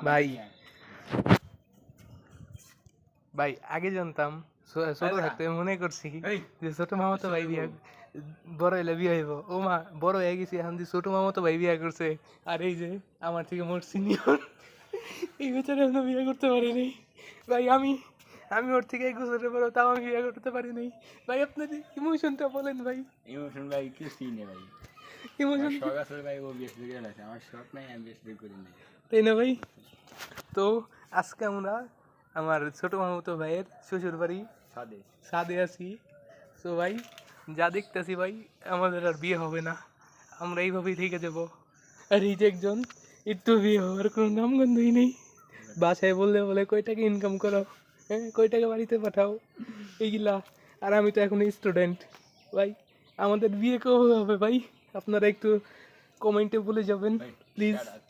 ভাই ভাই আগে জানতাম ছোট থাকতে মনে করছি যে ছোট মামা তো ভাই বিয়া বড় হইলে বিয়ে হইব ও মা বড় হয়ে গেছি এখন যে ছোট মামা তো ভাই বিয়া করছে আর এই যে আমার থেকে মোর সিনিয়র এই বেচারা এখনো বিয়ে করতে পারিনি ভাই আমি আমি ওর থেকে 1 বছরের বড় তাও আমি বিয়ে করতে পারিনি ভাই আপনার ইমোশনটা বলেন ভাই ইমোশন ভাই কিছুই নেই ভাই ইমোশন আমার শখ আছে ভাই ও বিয়ে শুরু করে আছে আমার শখ নাই আমি বিয়ে শুরু করি নাই তাই না ভাই তো আজকে আমরা আমার ছোট মামাতো ভাইয়ের শ্বশুর বাড়ি সাদে ছাদে আছি তো ভাই যা দেখতেছি ভাই আমাদের আর বিয়ে হবে না আমরা এইভাবেই থেকে যাবো আর এই যে একজন একটু বিয়ে হওয়ার কোনো নামগন্ধই নেই বাসায় বললে বলে কয় টাকা ইনকাম করো হ্যাঁ কয় টাকা বাড়িতে পাঠাও এইগুলা আর আমি তো এখন স্টুডেন্ট ভাই আমাদের বিয়ে কবে হবে ভাই আপনারা একটু কমেন্টে বলে যাবেন প্লিজ